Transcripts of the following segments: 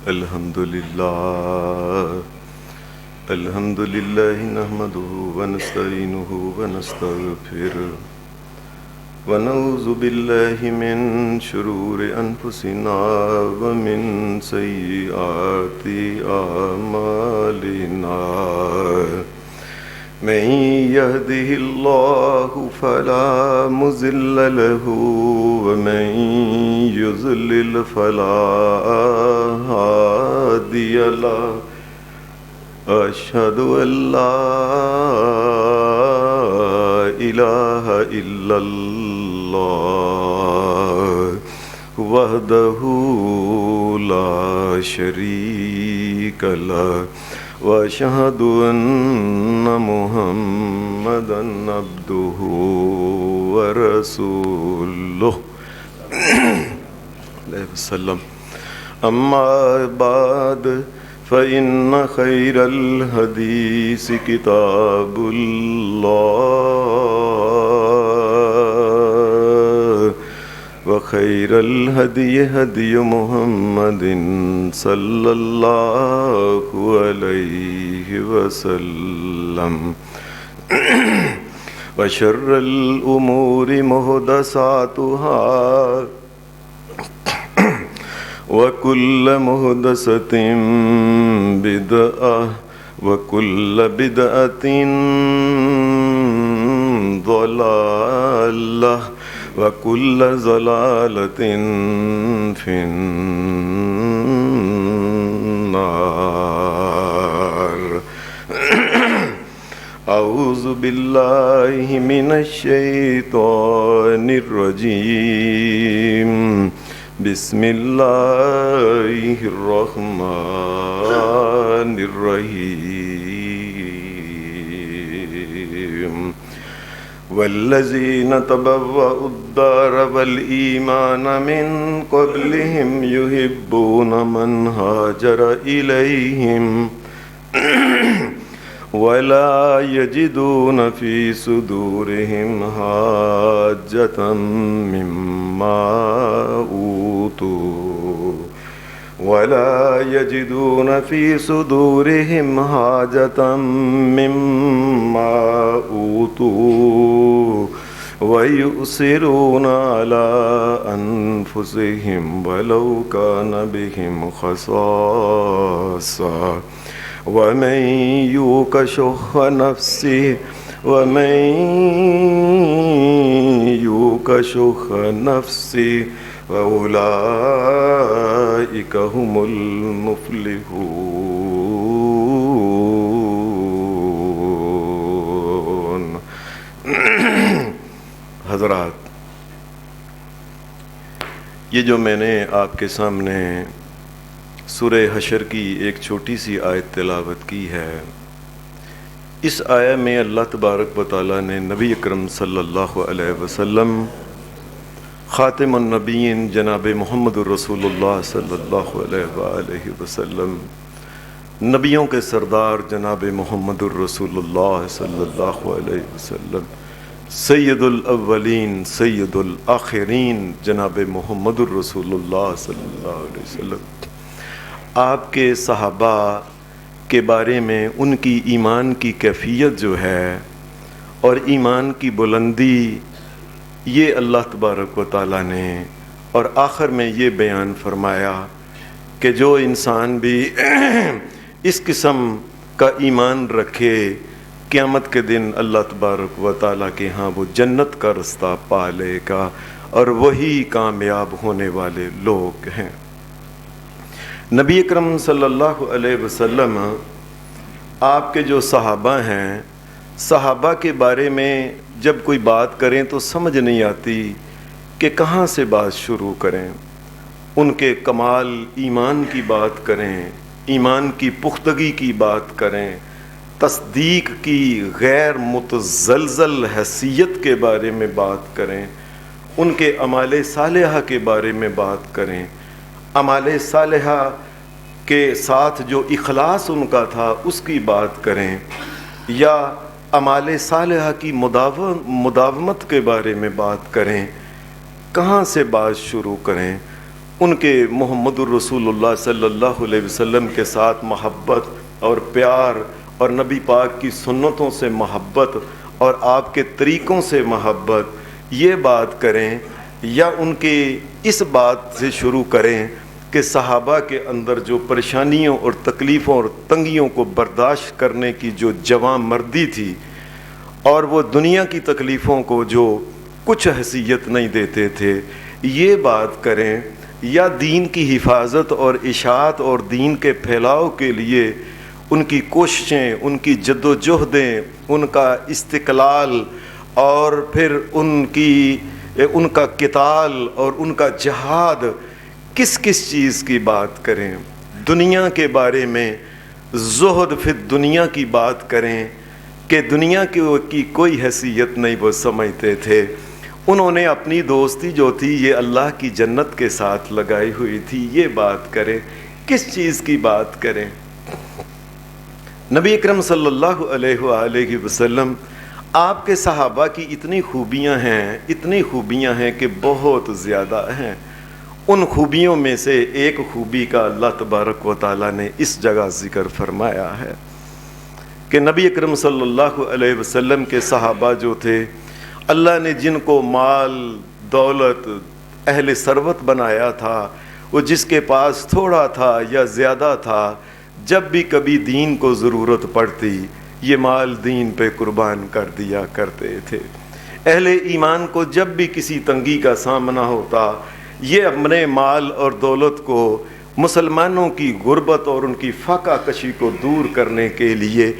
الحمد لله نحمده ونستعينه ونستغفره ونعوذ بالله من شرور أنفسنا ومن سيئات أعمالنا من يهده الله فلا مضل له ومن يضلل فلا هادي له أشهد أن لا إله إلا الله وحده لا شريك له وأشهد أن محمدًا عبده ورسوله عليه وسلم. أما بعد فإن خير الحديث كتاب الله وخير الهدي هدي محمد صلى الله عليه وسلم وشر الأمور محدثاتها وكل محدثة بدعة وكل بدعة ضلالة وكل ضلالة في النار. أعوذ بالله من الشيطان الرجيم. بسم الله الرحمن الرحيم. والذين تبوأوا الدار والإيمان من قبلهم يحبون من هاجر إليهم ولا يجدون في صدورهم حاجة مما أوتوا ولا يجدون في صدورهم حاجة مما أوتوا ويؤثرون على أنفسهم ولو كان بهم خصاصة ومن يوق شح نفسه فأولئك هم المفلحون. حضرات، یہ جو میں نے آپ کے سامنے سورہ حشر کی ایک چھوٹی سی آیت تلاوت کی ہے، اس آیہ میں اللہ تبارک و تعالیٰ نے نبی اکرم صلی اللہ علیہ وسلم، خاتم النبیین جناب محمد الرسول اللہ صلی اللہ علیہ وآلہ وسلم، نبیوں کے سردار جناب محمد الرسول اللہ صلی اللہ علیہ وسلم، سید الاولین سید الآخرین جناب محمد الرسول اللہ صلی اللہ علیہ وسلم، آپ کے صحابہ کے بارے میں ان کی ایمان کی کیفیت جو ہے اور ایمان کی بلندی، یہ اللہ تبارک و تعالیٰ نے اور آخر میں یہ بیان فرمایا کہ جو انسان بھی اس قسم کا ایمان رکھے، قیامت کے دن اللہ تبارک و تعالیٰ کے ہاں وہ جنت کا رستہ پا لے گا، اور وہی کامیاب ہونے والے لوگ ہیں۔ نبی اکرم صلی اللہ علیہ وسلم، آپ کے جو صحابہ ہیں، صحابہ کے بارے میں جب کوئی بات کریں تو سمجھ نہیں آتی کہ کہاں سے بات شروع کریں۔ ان کے کمال ایمان کی بات کریں، ایمان کی پختگی کی بات کریں، تصدیق کی غیر متزلزل حیثیت کے بارے میں بات کریں، ان کے اعمال صالحہ کے بارے میں بات کریں، اعمال صالحہ کے ساتھ جو اخلاص ان کا تھا اس کی بات کریں، یا اعمال صالحہ کی مداومت کے بارے میں بات کریں، کہاں سے بات شروع کریں؟ ان کے محمد الرسول اللہ صلی اللہ علیہ وسلم کے ساتھ محبت اور پیار اور نبی پاک کی سنتوں سے محبت اور آپ کے طریقوں سے محبت، یہ بات کریں، یا ان کے اس بات سے شروع کریں کہ صحابہ کے اندر جو پریشانیوں اور تکلیفوں اور تنگیوں کو برداشت کرنے کی جو جواں مردی تھی، اور وہ دنیا کی تکلیفوں کو جو کچھ حیثیت نہیں دیتے تھے، یہ بات کریں، یا دین کی حفاظت اور اشاعت اور دین کے پھیلاؤ کے لیے ان کی کوششیں، ان کی جد و جہدیں، ان کا استقلال، اور پھر ان کا قتال اور ان کا جہاد، کس کس چیز کی بات کریں؟ دنیا کے بارے میں زہد فی دنیا کی بات کریں کہ دنیا کی کوئی حیثیت نہیں وہ سمجھتے تھے۔ انہوں نے اپنی دوستی جو تھی یہ اللہ کی جنت کے ساتھ لگائی ہوئی تھی، یہ بات کریں، کس چیز کی بات کریں؟ نبی اکرم صلی اللہ علیہ وآلہ وسلم، آپ کے صحابہ کی اتنی خوبیاں ہیں کہ بہت زیادہ ہیں۔ ان خوبیوں میں سے ایک خوبی کا اللہ تبارک و تعالیٰ نے اس جگہ ذکر فرمایا ہے کہ نبی اکرم صلی اللہ علیہ وسلم کے صحابہ جو تھے، اللہ نے جن کو مال، دولت، اہل ثروت بنایا تھا، وہ جس کے پاس تھوڑا تھا یا زیادہ تھا، جب بھی کبھی دین کو ضرورت پڑتی یہ مال دین پہ قربان کر دیا کرتے تھے۔ اہل ایمان کو جب بھی کسی تنگی کا سامنا ہوتا، یہ اپنے مال اور دولت کو مسلمانوں کی غربت اور ان کی فاقہ کشی کو دور کرنے کے لیے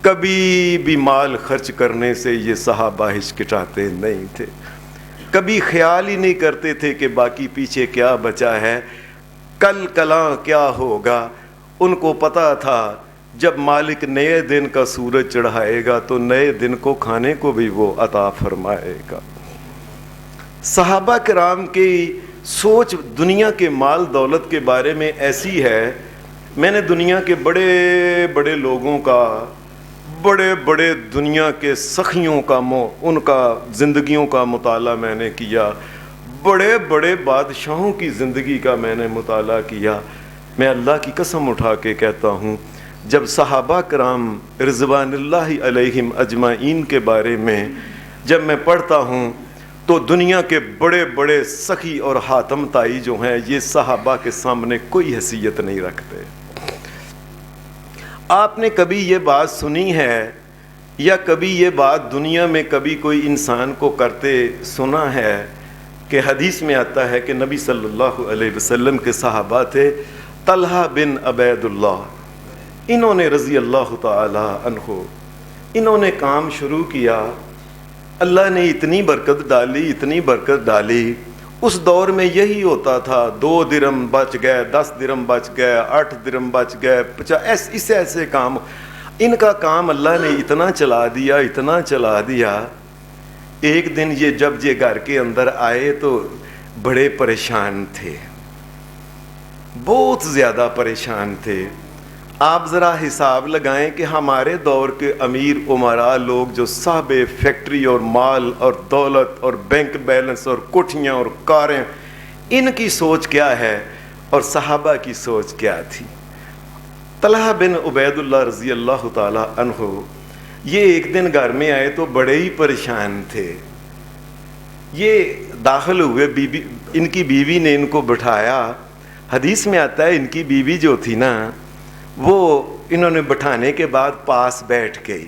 کبھی بھی مال خرچ کرنے سے یہ صحابہ ہچکچاتے نہیں تھے، کبھی خیال ہی نہیں کرتے تھے کہ باقی پیچھے کیا بچا ہے، کل کلاں کیا ہوگا۔ ان کو پتہ تھا جب مالک نئے دن کا سورج چڑھائے گا تو نئے دن کو کھانے کو بھی وہ عطا فرمائے گا۔ صحابہ کرام کی سوچ دنیا کے مال دولت کے بارے میں ایسی ہے، میں نے دنیا کے بڑے بڑے لوگوں کا، بڑے بڑے دنیا کے سخیوں کا ان کا زندگیوں کا مطالعہ میں نے کیا، بڑے بڑے بادشاہوں کی زندگی کا میں نے مطالعہ کیا۔ میں اللہ کی قسم اٹھا کے کہتا ہوں، جب صحابہ کرام رضوان اللہ علیہم اجمعین کے بارے میں جب میں پڑھتا ہوں تو دنیا کے بڑے بڑے سخی اور حاتم تائی جو ہیں یہ صحابہ کے سامنے کوئی حیثیت نہیں رکھتے۔ آپ نے کبھی یہ بات سنی ہے یا کبھی یہ بات دنیا میں کبھی کوئی انسان کو کرتے سنا ہے کہ حدیث میں آتا ہے کہ نبی صلی اللہ علیہ وسلم کے صحابہ تھے طلحہ بن عبید اللہ، انہوں نے رضی اللہ تعالی عنہ، انہوں نے کام شروع کیا، اللہ نے اتنی برکت ڈالی۔ اس دور میں یہی ہوتا تھا، 2 درم بچ گئے، 10 درم بچ گئے، 8 درم بچ گئے، 50 ایسے کام، ان کا کام اللہ نے اتنا چلا دیا۔ ایک دن جب یہ گھر کے اندر آئے تو بڑے پریشان تھے، بہت زیادہ پریشان تھے۔ آپ ذرا حساب لگائیں کہ ہمارے دور کے امیر امراء لوگ جو صاحب فیکٹری اور مال اور دولت اور بینک بیلنس اور کوٹھیاں اور کاریں، ان کی سوچ کیا ہے اور صحابہ کی سوچ کیا تھی۔ طلحہ بن عبید اللہ رضی اللہ تعالی عنہ یہ ایک دن گھر میں آئے تو بڑے ہی پریشان تھے۔ یہ داخل ہوئے، ان کی بیوی نے ان کو بٹھایا۔ حدیث میں آتا ہے ان کی بیوی جو تھی نا، وہ انہوں نے بٹھانے کے بعد پاس بیٹھ گئی۔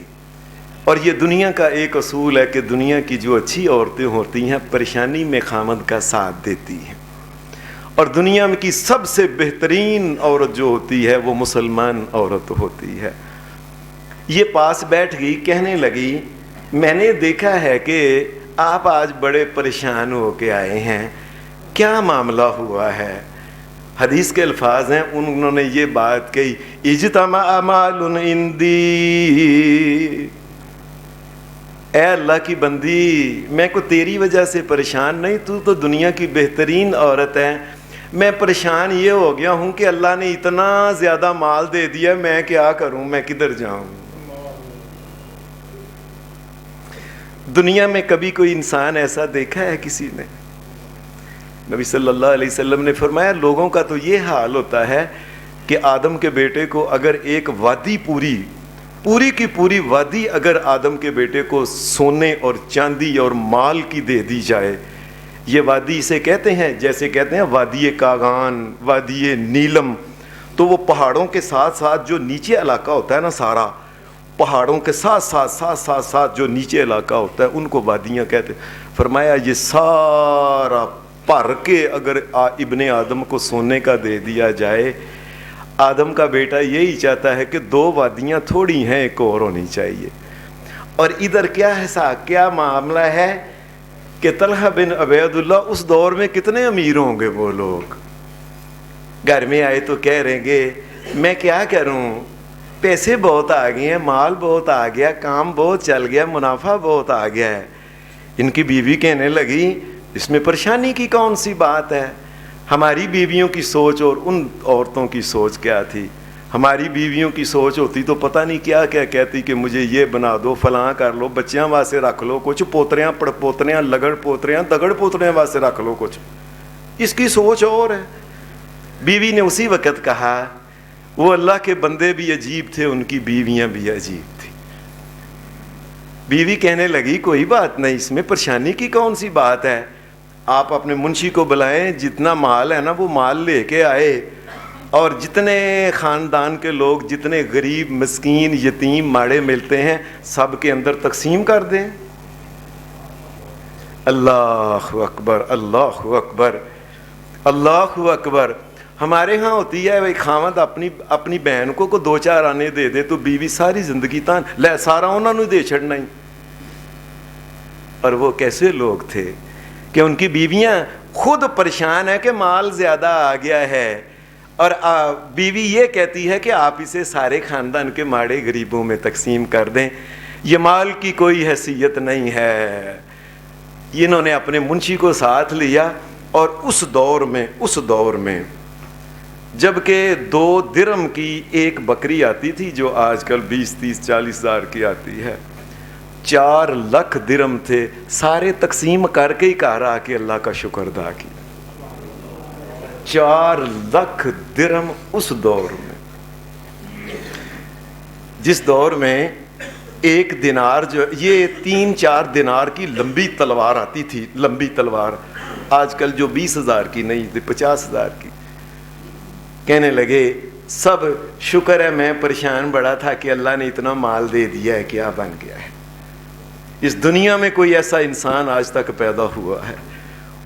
اور یہ دنیا کا ایک اصول ہے کہ دنیا کی جو اچھی عورتیں ہوتی ہیں پریشانی میں خامد کا ساتھ دیتی ہیں، اور دنیا کی سب سے بہترین عورت جو ہوتی ہے وہ مسلمان عورت ہوتی ہے۔ یہ پاس بیٹھ گئی، کہنے لگی میں نے دیکھا ہے کہ آپ آج بڑے پریشان ہو کے آئے ہیں، کیا معاملہ ہوا ہے؟ حدیث کے الفاظ ہیں، انہوں نے یہ بات کہی، اجتماع مال عندی، اے اللہ کی بندی، میں کو تیری وجہ سے پریشان نہیں، تو دنیا کی بہترین عورت ہے، میں پریشان یہ ہو گیا ہوں کہ اللہ نے اتنا زیادہ مال دے دیا، میں کیا کروں، میں کدھر جاؤں۔ دنیا میں کبھی کوئی انسان ایسا دیکھا ہے کسی نے؟ نبی صلی اللہ علیہ وسلم نے فرمایا لوگوں کا تو یہ حال ہوتا ہے کہ آدم کے بیٹے کو اگر ایک وادی پوری کی پوری وادی اگر آدم کے بیٹے کو سونے اور چاندی اور مال کی دے دی جائے، یہ وادی اسے کہتے ہیں، جیسے کہتے ہیں وادی کاغان، وادی نیلم، تو وہ پہاڑوں کے ساتھ ساتھ جو نیچے علاقہ ہوتا ہے نا، سارا پہاڑوں کے ساتھ ساتھ جو نیچے علاقہ ہوتا ہے ان کو وادیاں کہتے ہیں۔ فرمایا یہ سارا بھر کے اگر ابن آدم کو سونے کا دے دیا جائے، آدم کا بیٹا یہی چاہتا ہے کہ 2 وادیاں تھوڑی ہیں، ایک اور ہونی چاہیے۔ اور ادھر کیا معاملہ ہے کہ طلحہ بن عبید اللہ اس دور میں کتنے امیر ہوں گے، وہ لوگ گھر میں آئے تو کہہ رہیں گے میں کیا کروں، پیسے بہت آ گئے ہیں، مال بہت آ گیا، کام بہت چل گیا، منافع بہت آ گیا ہے۔ ان کی بیوی کہنے لگی اس میں پریشانی کی کون سی بات ہے، ہماری بیویوں کی سوچ اور ان عورتوں کی سوچ کیا تھی؟ ہماری بیویوں کی سوچ ہوتی تو پتہ نہیں کیا کیا کہتی کہ مجھے یہ بنا دو، فلاں کر لو، بچیاں واسطے رکھ لو کچھ، پوتریاں پڑ پوتریاں لگڑ پوتریاں دگڑ پوتریاں واسطے رکھ لو کچھ۔ اس کی سوچ اور ہے۔ بیوی نے اسی وقت کہا وہ اللہ کے بندے بھی عجیب تھے، ان کی بیویاں بھی عجیب تھی۔ بیوی کہنے لگی کوئی بات نہیں، اس میں پریشانی کی کون سی بات ہے، آپ اپنے منشی کو بلائیں، جتنا مال ہے نا وہ مال لے کے آئے، اور جتنے خاندان کے لوگ، جتنے غریب مسکین یتیم ماڑے ملتے ہیں سب کے اندر تقسیم کر دیں۔ اللہ اکبر، اللہ اکبر، اللہ اکبر۔ ہمارے ہاں ہوتی ہے خامد اپنی بہن کو 2-4 آنے دے دے تو بیوی ساری زندگی تان لے سارا انہوں نے دے چھڑنا ہی۔ اور وہ کیسے لوگ تھے کہ ان کی بیویاں خود پریشان ہیں کہ مال زیادہ آ گیا ہے، اور بیوی یہ کہتی ہے کہ آپ اسے سارے خاندان کے ماڑے غریبوں میں تقسیم کر دیں، یہ مال کی کوئی حیثیت نہیں ہے۔ انہوں نے اپنے منشی کو ساتھ لیا، اور اس دور میں جبکہ 2 درم کی ایک بکری آتی تھی جو آج کل 20-30-40 ہزار کی آتی ہے، 4 لاکھ درم تھے، سارے تقسیم کر کے ہی کہا کہ اللہ کا شکر ادا کیا۔ 4 لاکھ درم اس دور میں، جس دور میں 1 دینار جو یہ 3-4 دینار کی لمبی تلوار آتی تھی، لمبی تلوار، آج کل جو 20,000 کی نہیں تھی، 50,000 کی۔ کہنے لگے سب شکر ہے، میں پریشان بڑا تھا کہ اللہ نے اتنا مال دے دیا ہے، کیا بن گیا ہے۔ اس دنیا میں کوئی ایسا انسان آج تک پیدا ہوا ہے؟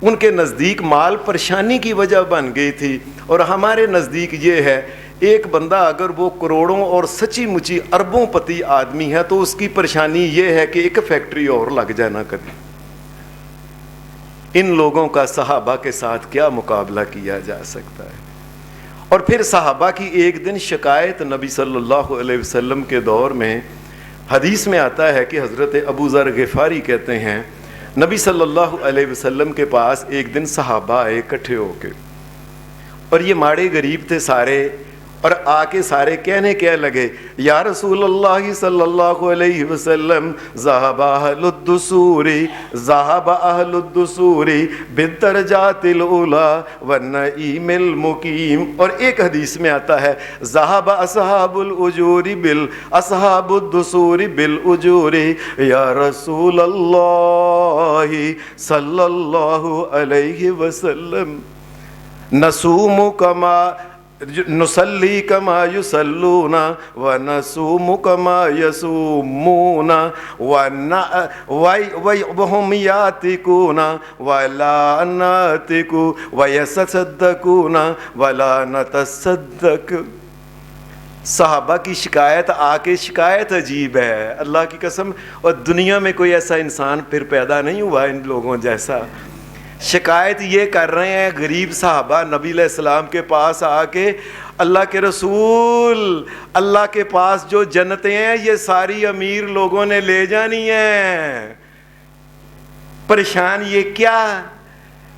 ان کے نزدیک مال پریشانی کی وجہ بن گئی تھی، اور ہمارے نزدیک یہ ہے ایک بندہ اگر وہ کروڑوں اور سچی مچی اربوں پتی آدمی ہے تو اس کی پریشانی یہ ہے کہ ایک فیکٹری اور لگ جائے نہ کبھی۔ ان لوگوں کا صحابہ کے ساتھ کیا مقابلہ کیا جا سکتا ہے؟ اور پھر صحابہ کی ایک دن شکایت نبی صلی اللہ علیہ وسلم کے دور میں، حدیث میں آتا ہے کہ حضرت ابو ذر غفاری کہتے ہیں نبی صلی اللہ علیہ وسلم کے پاس ایک دن صحابہ آئے اکٹھے ہو کے، اور یہ ماڑے غریب تھے سارے، اور آ کے سارے کہنے کیا لگے یا رسول اللہ صلی اللہ علیہ وسلم ذہب اہل الدثور بالدرجات العلی والنعیم المقیم، اور ایک حدیث میں آتا ہے ذہب اصحاب الدثور بالاجور یا رسول اللہ صلی اللہ علیہ وسلم نصوم کما نصلی کما یصلون ونصوم کما یصومون وهم یاتقون ولا ناتق ویتصدقون ولا نتصدق۔ صحابہ کی شکایت آ کے شکایت عجیب ہے، اللہ کی قسم، اور دنیا میں کوئی ایسا انسان پھر پیدا نہیں ہوا ان لوگوں جیسا۔ شکایت یہ کر رہے ہیں غریب صحابہ نبی علیہ السلام کے پاس آ کے، اللہ کے رسول، اللہ کے پاس جو جنتیں ہیں یہ ساری امیر لوگوں نے لے جانی ہیں، پریشان یہ کیا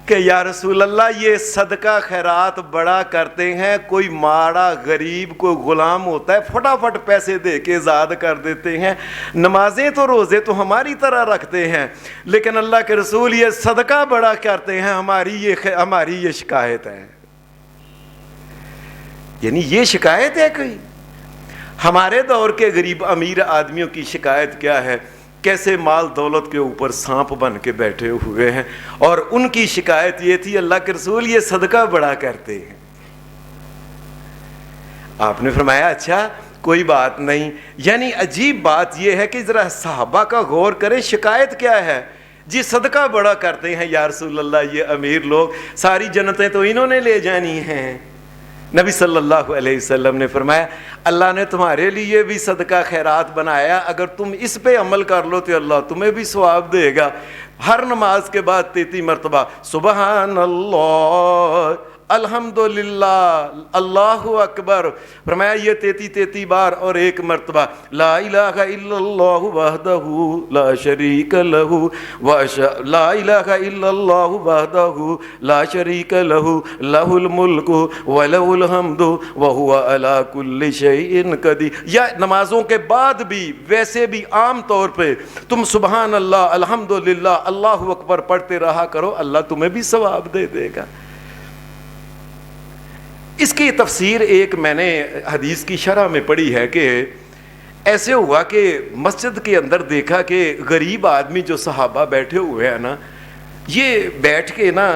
کہ یا رسول اللہ یہ صدقہ خیرات بڑا کرتے ہیں، کوئی ماڑا غریب کوئی غلام ہوتا ہے فٹافٹ پیسے دے کے زاد کر دیتے ہیں، نمازیں تو روزے تو ہماری طرح رکھتے ہیں، لیکن اللہ کے رسول یہ صدقہ بڑا کرتے ہیں، ہماری یہ شکایت ہے۔ یعنی یہ شکایت ہے کوئی؟ ہمارے دور کے غریب امیر آدمیوں کی شکایت کیا ہے؟ کیسے مال دولت کے اوپر سانپ بن کے بیٹھے ہوئے ہیں، اور ان کی شکایت یہ تھی اللہ کے رسول یہ صدقہ بڑا کرتے ہیں۔ آپ نے فرمایا اچھا کوئی بات نہیں۔ یعنی عجیب بات یہ ہے کہ ذرا صحابہ کا غور کریں، شکایت کیا ہے؟ جی صدقہ بڑا کرتے ہیں یا رسول اللہ، یہ امیر لوگ ساری جنتیں تو انہوں نے لے جانی ہیں۔ نبی صلی اللہ علیہ وسلم نے فرمایا اللہ نے تمہارے لیے بھی صدقہ خیرات بنایا، اگر تم اس پہ عمل کر لو تو اللہ تمہیں بھی ثواب دے گا۔ ہر نماز کے بعد 33 مرتبہ سبحان اللہ، الحمدللہ، اللہ اکبر، فرمایا یہ 33 بار، اور ایک مرتبہ لا الہ الا اللہ وحدہ لا شریک لہ لا الہ الا اللہ وحدہ لا شریک لہ لہ الملک ولہ الحمد وہو علی کل شیء قدیر۔ یا نمازوں کے بعد بھی ویسے بھی عام طور پہ تم سبحان اللہ الحمدللہ اللہ اکبر پڑھتے رہا کرو، اللہ تمہیں بھی ثواب دے دے گا۔ اس کی تفسیر ایک میں نے حدیث کی شرح میں پڑھی ہے کہ ایسے ہوا کہ مسجد کے اندر دیکھا کہ غریب آدمی جو صحابہ بیٹھے ہوئے ہیں نا، یہ بیٹھ کے نا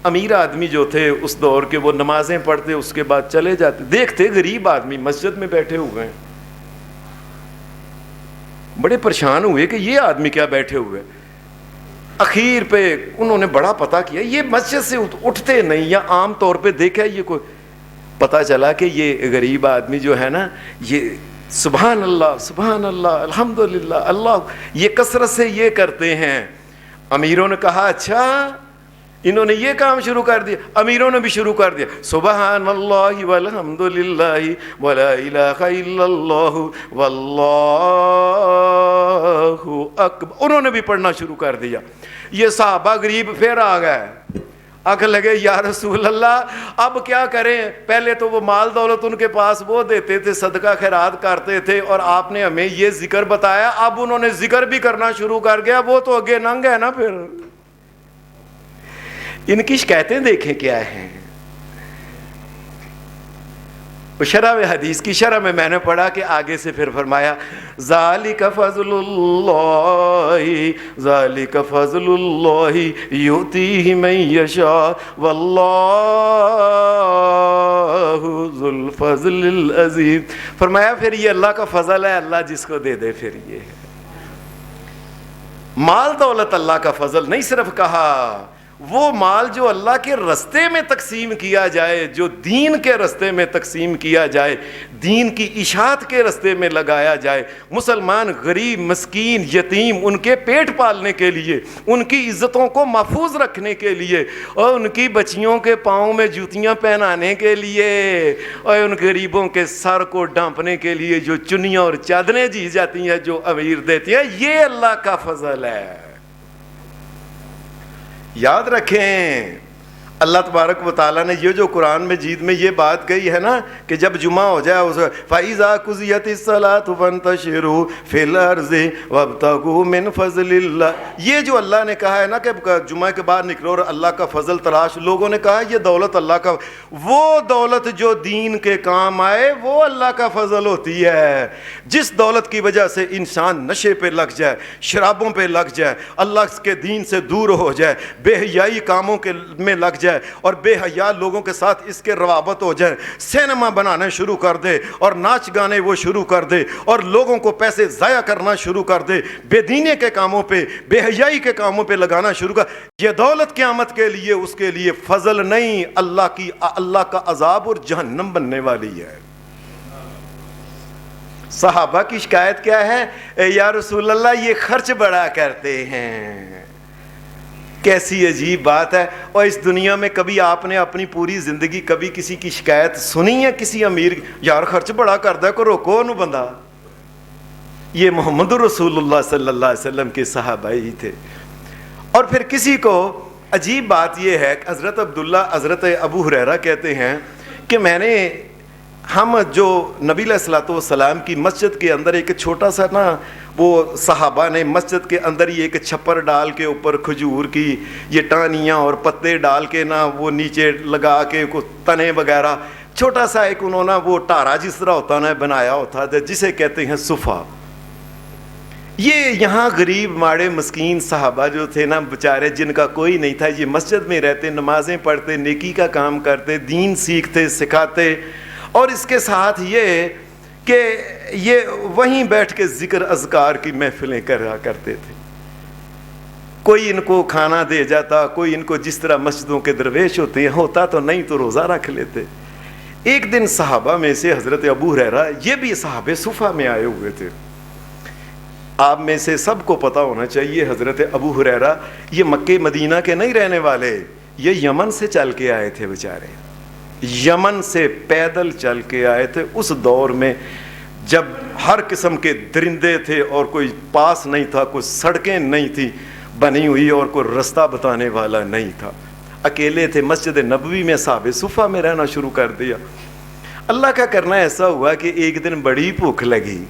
امیر آدمی جو تھے اس دور کے وہ نمازیں پڑھتے اس کے بعد چلے جاتے، دیکھتے غریب آدمی مسجد میں بیٹھے ہوئے ہیں، بڑے پریشان ہوئے کہ یہ آدمی کیا بیٹھے ہوئے۔ اخیر پہ انہوں نے بڑا پتہ کیا، یہ مسجد سے اٹھتے نہیں، یا عام طور پہ دیکھا یہ کوئی، پتہ چلا کہ یہ غریب آدمی جو ہے نا یہ سبحان اللہ الحمدللہ اللہ یہ کثرت سے یہ کرتے ہیں۔ امیروں نے کہا اچھا انہوں نے یہ کام شروع کر دیا، امیروں نے بھی شروع کر دیا سبحان اللہ والحمدللہ ولا الہ الا اللہ واللہ اکبر، انہوں نے بھی پڑھنا شروع کر دیا۔ یہ صحابہ غریب پھر آ گئے، آگے لگے یا رسول اللہ اب کیا کریں، پہلے تو وہ مال دولت ان کے پاس وہ دیتے تھے، صدقہ خیرات کرتے تھے، اور آپ نے ہمیں یہ ذکر بتایا، اب انہوں نے ذکر بھی کرنا شروع کر گیا، وہ تو آگے ننگ ہے نا۔ پھر ان کی شکایتیں دیکھیں کیا ہیں۔ شرح میں حدیث کی شرح میں نے پڑھا کہ آگے سے پھر فرمایا ذالک فضل اللہ یؤتیہ من یشاء واللہ ذو الفضل العظیم۔ فرمایا پھر یہ اللہ کا فضل ہے، اللہ جس کو دے دے پھر یہ ہے۔ مال دولت اللہ کا فضل نہیں صرف کہا، وہ مال جو اللہ کے رستے میں تقسیم کیا جائے، جو دین کے رستے میں تقسیم کیا جائے، دین کی اشاعت کے رستے میں لگایا جائے، مسلمان غریب مسکین یتیم ان کے پیٹ پالنے کے لیے، ان کی عزتوں کو محفوظ رکھنے کے لیے، اور ان کی بچیوں کے پاؤں میں جوتیاں پہنانے کے لیے، اور ان غریبوں کے سر کو ڈھانپنے کے لیے جو چنیاں اور چادریں دی جاتی ہیں جو امیر دیتے ہیں، یہ اللہ کا فضل ہے۔ یاد رکھیں اللہ تبارک و تعالیٰ نے یہ جو قرآن مجید میں یہ بات کہی ہے نا کہ جب جمعہ ہو جائے اس فَإِذَا قُضِيَتِ الصَّلَاةُ فَانتَشِرُوا فِي الْأَرْضِ وَابْتَغُوا مِنْ فَضْلِ اللَّهِ، یہ جو اللہ نے کہا ہے نا کہ جمعہ کے بعد نکلو اور اللہ کا فضل تلاش، لوگوں نے کہا یہ دولت اللہ کا، وہ دولت جو دین کے کام آئے وہ اللہ کا فضل ہوتی ہے۔ جس دولت کی وجہ سے انسان نشے پہ لگ جائے، شرابوں پہ لگ جائے، اللہ کے دین سے دور ہو جائے، بے حیائی کاموں کے میں لگ جائے، اور بے حیا لوگوں کے ساتھ اس کے روابط ہو جائے، سینما بنانا شروع کر دے اور ناچ گانے وہ شروع کر دے، اور لوگوں کو پیسے ضائع کرنا شروع کر دے، بے دینی کے کاموں پہ بے حیائی کے کاموں پہ لگانا شروع کر، یہ دولت قیامت کے لیے اس کے لیے فضل نہیں، اللہ کا عذاب اور جہنم بننے والی ہے۔ صحابہ کی شکایت کیا ہے؟ یا رسول اللہ یہ خرچ بڑا کرتے ہیں۔ کیسی عجیب بات ہے، اور اس دنیا میں کبھی آپ نے اپنی پوری زندگی کبھی کسی کی شکایت سنی ہے کسی امیر یار خرچ بڑا کرتا ہے کو روکو انہوں بندہ؟ یہ محمد رسول اللہ صلی اللہ علیہ وسلم کے صحابہ ہی تھے۔ اور پھر کسی کو عجیب بات یہ ہے کہ حضرت ابو ہریرہ کہتے ہیں کہ ہم جو نبی علیہ الصلوۃ والسلام کی مسجد کے اندر ایک چھوٹا سا نا وہ صحابہ نے مسجد کے اندر ہی ایک چھپر ڈال کے اوپر کھجور کی یہ ٹانیاں اور پتے ڈال کے نا وہ نیچے لگا کے تنے وغیرہ چھوٹا سا ایک انہوں نے وہ ٹارا جس طرح ہوتا نا بنایا ہوتا ہے جسے کہتے ہیں صفہ. یہ یہاں غریب ماڑے مسکین صحابہ جو تھے نا بیچارے جن کا کوئی نہیں تھا, یہ مسجد میں رہتے, نمازیں پڑھتے, نیکی کا کام کرتے, دین سیکھتے سکھاتے, اور اس کے ساتھ یہ کہ یہ وہیں بیٹھ کے ذکر اذکار کی محفلیں کرا کرتے تھے. کوئی ان کو کھانا دے جاتا, کوئی ان کو جس طرح مسجدوں کے درویش ہوتے ہیں ہوتا تو نہیں تو روزہ رکھ لیتے. ایک دن صحابہ میں سے حضرت ابو ہریرہ, یہ بھی صحابہ صفہ میں آئے ہوئے تھے. آپ میں سے سب کو پتہ ہونا چاہیے حضرت ابو ہریرہ یہ مکہ مدینہ کے نہیں رہنے والے, یہ یمن سے چل کے آئے تھے بیچارے, یمن سے پیدل چل کے آئے تھے. اس دور میں جب ہر قسم کے درندے تھے اور کوئی پاس نہیں تھا, کوئی سڑکیں نہیں تھی بنی ہوئی اور کوئی رستہ بتانے والا نہیں تھا, اکیلے تھے. مسجد نبوی میں صحابہ صفہ میں رہنا شروع کر دیا. اللہ کا کرنا ایسا ہوا کہ ایک دن بڑی بھوک لگی,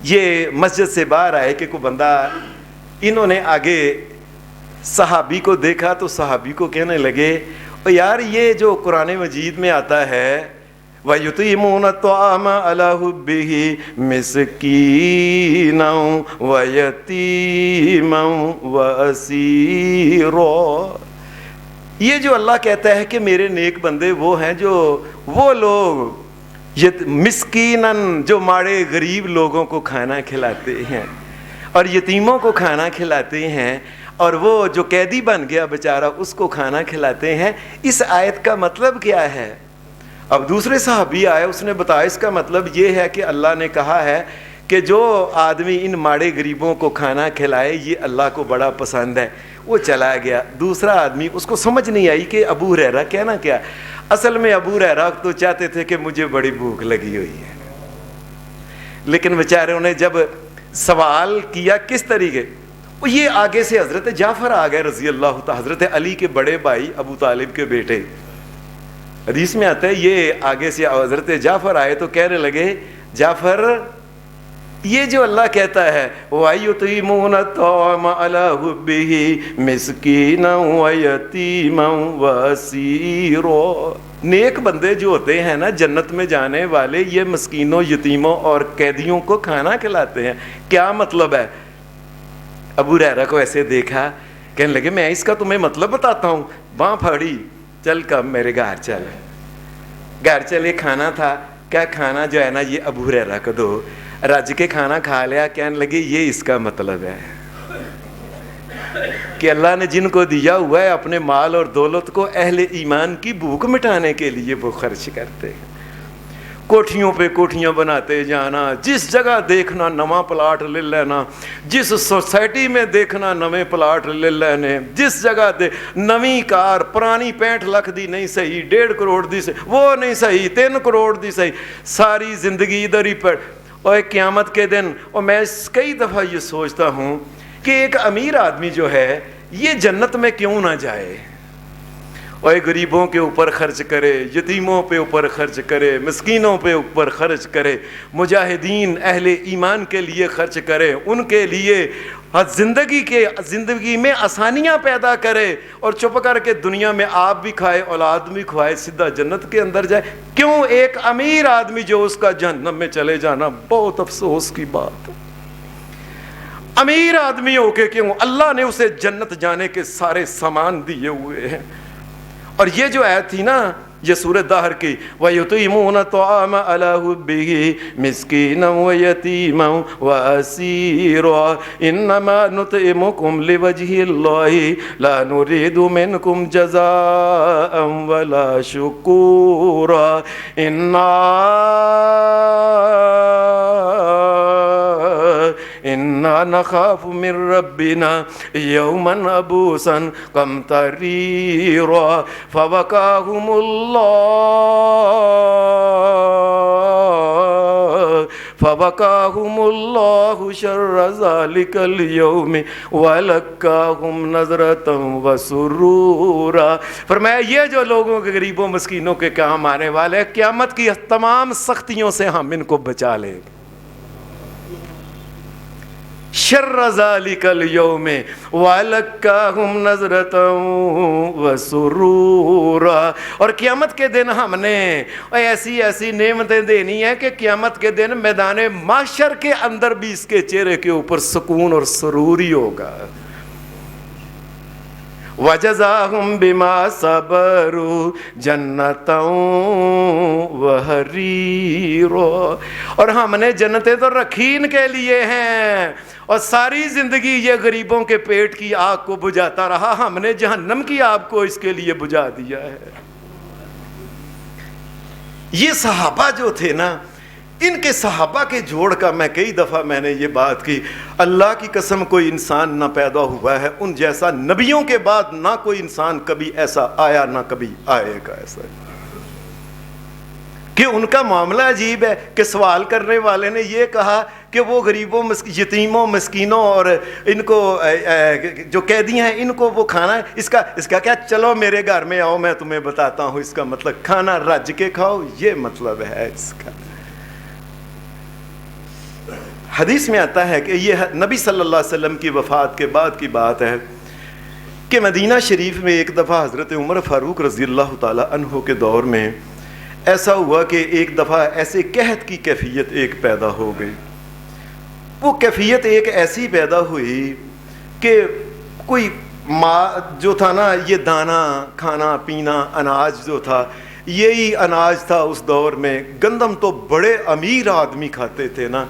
یہ مسجد سے باہر آئے کہ کوئی بندہ, انہوں نے آگے صحابی کو دیکھا تو صحابی کو کہنے لگے یار یہ جو قرآن مجید میں آتا ہے وَيُطِعِمُونَ الطَّعَامَ عَلَىٰ حُبِّهِ مِسْكِينًا وَيَتِيمًا وَأَسِيرًا, یہ جو اللہ کہتا ہے کہ میرے نیک بندے وہ ہیں جو وہ لوگ مسکیناً جو ماڑے غریب لوگوں کو کھانا کھلاتے ہیں اور یتیموں کو کھانا کھلاتے ہیں, اور وہ جو قیدی بن گیا بیچارہ اس کو کھانا کھلاتے ہیں. اس آیت کا مطلب کیا ہے؟ اب دوسرے صحابی آئے, اس نے بتایا اس کا مطلب یہ ہے کہ اللہ نے کہا ہے کہ جو آدمی ان ماڑے غریبوں کو کھانا کھلائے یہ اللہ کو بڑا پسند ہے. وہ چلا گیا. دوسرا آدمی, اس کو سمجھ نہیں آئی کہ ابو ہریرہ کہنا کیا. اصل میں ابو ہریرہ تو چاہتے تھے کہ مجھے بڑی بھوک لگی ہوئی ہے, لیکن بیچاروں نے جب سوال کیا کس طریقے, یہ آگے سے حضرت جعفر آ گئے رضی اللہ تعالی, حضرت علی کے بڑے بھائی ابو طالب کے بیٹے. حدیث میں آتا ہے یہ آگے سے حضرت جعفر آئے تو کہنے لگے جعفر یہ جو اللہ کہتا ہے وَيُطِعِمُونَ الطَّعَامَ عَلَىٰ حُبِّهِ مِسْكِينًا وَيَتِيمًا وَأَسِيرًا, نیک بندے جو ہوتے ہیں نا جنت میں جانے والے, یہ مسکینوں یتیموں اور قیدیوں کو کھانا کھلاتے ہیں. کیا مطلب ہے؟ ابو ہریرہ کو ایسے دیکھا, کہنے لگے میں اس کا تمہیں مطلب بتاتا ہوں. باں پھاڑی, چل کب میرے گھر چل. گھر چلے, کھانا تھا, کیا کھانا جو ہے نا یہ ابو ہریرہ کو دو. رج کے کھانا کھا لیا, کہنے لگے یہ اس کا مطلب ہے کہ اللہ نے جن کو دیا ہوا ہے اپنے مال اور دولت کو اہل ایمان کی بھوک مٹانے کے لیے وہ خرچ کرتے ہیں. کوٹھیوں پہ کوٹھیاں بناتے جانا, جس جگہ دیکھنا نواں پلاٹ لے لینا, جس سوسائٹی میں دیکھنا نویں پلاٹ لے لینے, جس جگہ نویں کار, پرانی 65 لاکھ دی نہیں صحیح, 1.5 کروڑ دی صحیح, وہ نہیں صحیح, 3 کروڑ دی صحیح, ساری زندگی ادھر ہی پر. اور قیامت کے دن, اور میں کئی دفعہ یہ سوچتا ہوں کہ ایک امیر آدمی جو ہے یہ جنت میں کیوں نہ جائے, اور غریبوں کے اوپر خرچ کرے, یتیموں پہ اوپر خرچ کرے, مسکینوں پہ اوپر خرچ کرے, مجاہدین اہل ایمان کے لیے خرچ کرے, ان کے لیے زندگی میں آسانیاں پیدا کرے, اور چپ کر کے دنیا میں آپ بھی کھائے اولاد بھی کھوائے, سیدھا جنت کے اندر جائے. کیوں ایک امیر آدمی جو اس کا جہنم میں چلے جانا بہت افسوس کی بات. امیر آدمی ہو کے کیوں, اللہ نے اسے جنت جانے کے سارے سامان دیے ہوئے ہیں. اور یہ جو آیت تھی نا یہ سورۃ دہر کی وَيُطِعِمُونَ الطَّعَامَ عَلَىٰ حُبِّهِ مِسْكِينًا وَيَتِيمًا وَأَسِيرًا إِنَّمَا نُطْعِمُكُمْ لِوَجْهِ اللَّهِ لَا نُرِيدُ مِنْكُمْ جَزَاءً وَلَا شُكُورًا إِنَّا نَخَافُ مِن رَّبِّنَا يَوْمًا عَبُوسًا قَمْطَرِيرًا فَوَقَاهُمُ اللَّهُ اللہ شر ذالک اليوم ولقاہم نظرۃ وسرورا۔ فرمایا یہ جو لوگوں کے غریبوں مسکینوں کے کام آنے والے ہیں، قیامت کی تمام سختیوں سے ہم ان کو بچا لیں گے۔ شر ذالک اليوم ولقاہم نظرۃ وسرورا، اور قیامت کے دن ہم نے ایسی ایسی نعمتیں دینی ہیں کہ قیامت کے دن میدان محشر کے اندر بھی اس کے چہرے کے اوپر سکون اور سرور ہی ہوگا۔ وَجَزَاهُمْ بِمَا صَبَرُوا جَنَّةً وَحَرِيرًا، اور ہم نے جنتیں تو رکھی ان کے لیے ہیں، اور ساری زندگی یہ غریبوں کے پیٹ کی آگ کو بجھاتا رہا، ہم نے جہنم کی آگ کو اس کے لیے بجھا دیا ہے۔ یہ صحابہ جو تھے نا، ان کے صحابہ کے جوڑ کا میں کئی دفعہ میں نے یہ بات کی، اللہ کی قسم کوئی انسان نہ پیدا ہوا ہے ان جیسا، نبیوں کے بعد نہ کوئی انسان کبھی ایسا آیا نہ کبھی آئے گا ایسا، کہ ان کا معاملہ عجیب ہے کہ سوال کرنے والے نے یہ کہا کہ وہ غریبوں یتیموں مسکینوں اور ان کو جو قیدی ہیں ان کو وہ کھانا ہے، اس کا کیا، چلو میرے گھر میں آؤ میں تمہیں بتاتا ہوں اس کا مطلب، کھانا رج کے کھاؤ، یہ مطلب ہے اس کا۔ حدیث میں آتا ہے کہ یہ نبی صلی اللہ علیہ وسلم کی وفات کے بعد کی بات ہے کہ مدینہ شریف میں ایک دفعہ حضرت عمر فاروق رضی اللہ تعالی عنہ کے دور میں ایسا ہوا کہ ایک دفعہ ایسے قحط کی کیفیت ایک پیدا ہو گئی۔ وہ کیفیت ایک ایسی پیدا ہوئی کہ کوئی جو تھا نا، یہ دانا کھانا پینا اناج جو تھا، یہی اناج تھا اس دور میں، گندم تو بڑے امیر آدمی کھاتے تھے نا،